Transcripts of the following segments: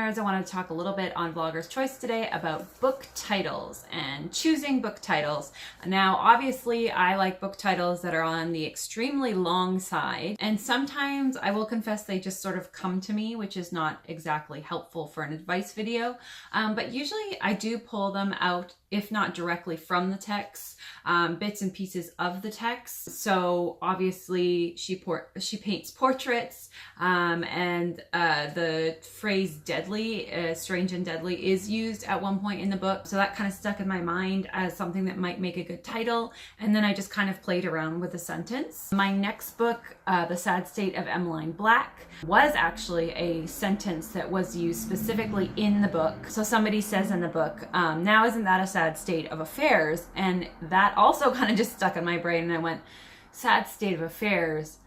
Nerds. I wanted to talk a little bit on Vlogger's Choice today about book titles and choosing book titles. Now, obviously, I like book titles that are on the extremely long side, and sometimes I will confess they just sort of come to me, which is not exactly helpful for an advice video, but usually I do pull them out, if not directly from the text, bits and pieces of the text. So obviously she paints portraits, and the phrase deadly, strange and deadly, is used at one point in the book. So that kind of stuck in my mind as something that might make a good title. And then I just kind of played around with the sentence. My next book, The Sad State of Emmeline Black, was actually a sentence that was used specifically in the book. So somebody says in the book, now isn't that a sad state of affairs? And that also kind of just stuck in my brain, and I went, sad state of affairs,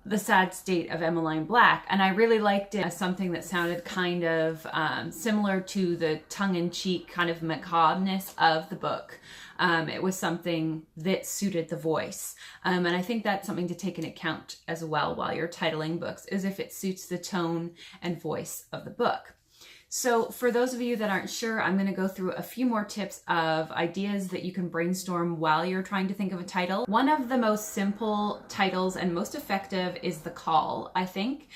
the sad state of Emmeline Black. And I really liked it as something that sounded kind of similar to the tongue-in-cheek kind of macabreness of the book. It was something that suited the voice. And I think that's something to take into account as well while you're titling books, is if it suits the tone and voice of the book. So for those of you that aren't sure, I'm going to go through a few more tips of ideas that you can brainstorm while you're trying to think of a title. One of the most simple titles and most effective is the call, I think,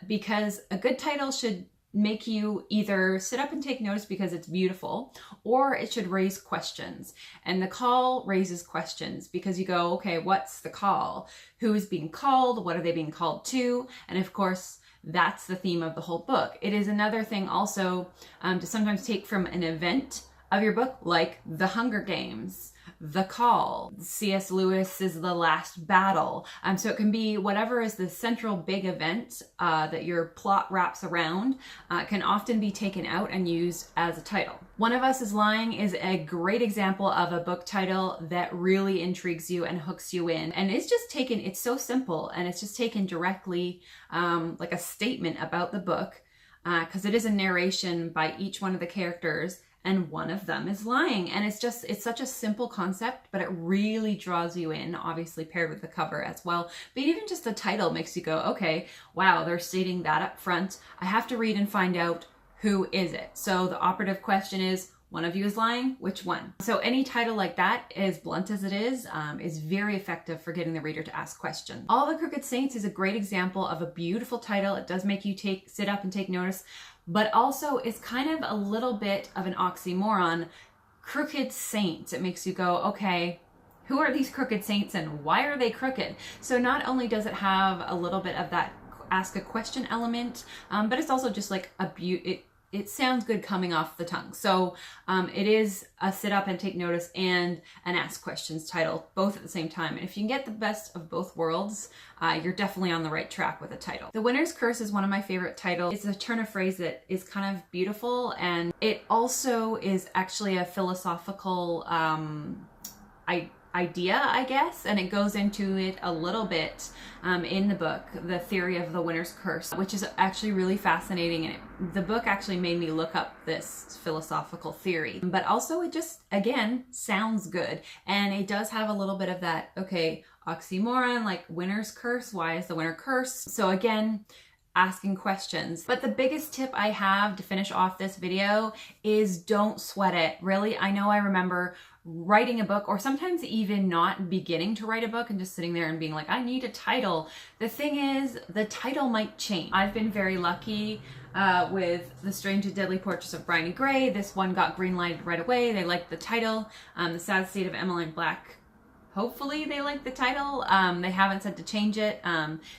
because a good title should make you either sit up and take notice because it's beautiful, or it should raise questions. And the call raises questions because you go, okay, what's the call? Who is being called? What are they being called to? And of course, that's the theme of the whole book. It is another thing also to sometimes take from an event of your book, like The Hunger Games, The Call, C.S. Lewis's The Last Battle. So it can be whatever is the central big event that your plot wraps around, can often be taken out and used as a title. One of Us is Lying is a great example of a book title that really intrigues you and hooks you in. And it's just taken, it's so simple, and it's just taken directly like a statement about the book, because it is a narration by each one of the characters, and one of them is lying. And it's such a simple concept, but it really draws you in, obviously paired with the cover as well. But even just the title makes you go, okay, wow, they're stating that up front. I have to read and find out, who is it? So the operative question is, one of you is lying, which one? So any title like that, as blunt as it is very effective for getting the reader to ask questions. All the Crooked Saints is a great example of a beautiful title. It does make you sit up and take notice, but also it's kind of a little bit of an oxymoron. Crooked Saints, it makes you go, okay, who are these crooked saints and why are they crooked? So not only does it have a little bit of that ask a question element, but it's also just like it sounds good coming off the tongue. So it is a sit up and take notice and an ask questions title, both at the same time. And if you can get the best of both worlds, you're definitely on the right track with a title. The Winner's Curse is one of my favorite titles. It's a turn of phrase that is kind of beautiful, and it also is actually a philosophical idea, I guess, and it goes into it a little bit in the book, the theory of the winner's curse, which is actually really fascinating. And the book actually made me look up this philosophical theory, but also it just, again, sounds good. And it does have a little bit of that, okay, oxymoron, like winner's curse. Why is the winner cursed? So again, asking questions. But the biggest tip I have to finish off this video is don't sweat it. Really, I know I remember writing a book, or sometimes even not beginning to write a book and just sitting there and being like, I need a title. The thing is, the title might change. I've been very lucky with The Strange and Deadly Portraits of Bryony Gray. This one got green-lighted right away. They liked the title. The Sad State of Emmeline Black, hopefully they like the title. They haven't said to change it.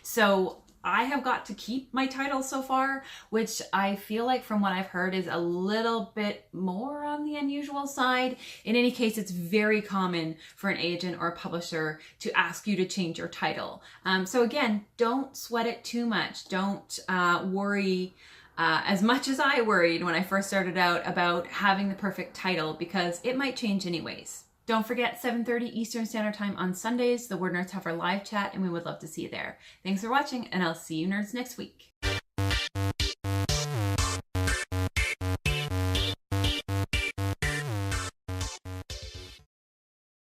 So I have got to keep my title so far, which I feel like from what I've heard is a little bit more on the unusual side. In any case, it's very common for an agent or a publisher to ask you to change your title. So again, don't sweat it too much. Don't worry as much as I worried when I first started out about having the perfect title, because it might change anyways. Don't forget, 7:30 Eastern Standard Time on Sundays, the WordNerds have our live chat, and we would love to see you there. Thanks for watching, and I'll see you nerds next week.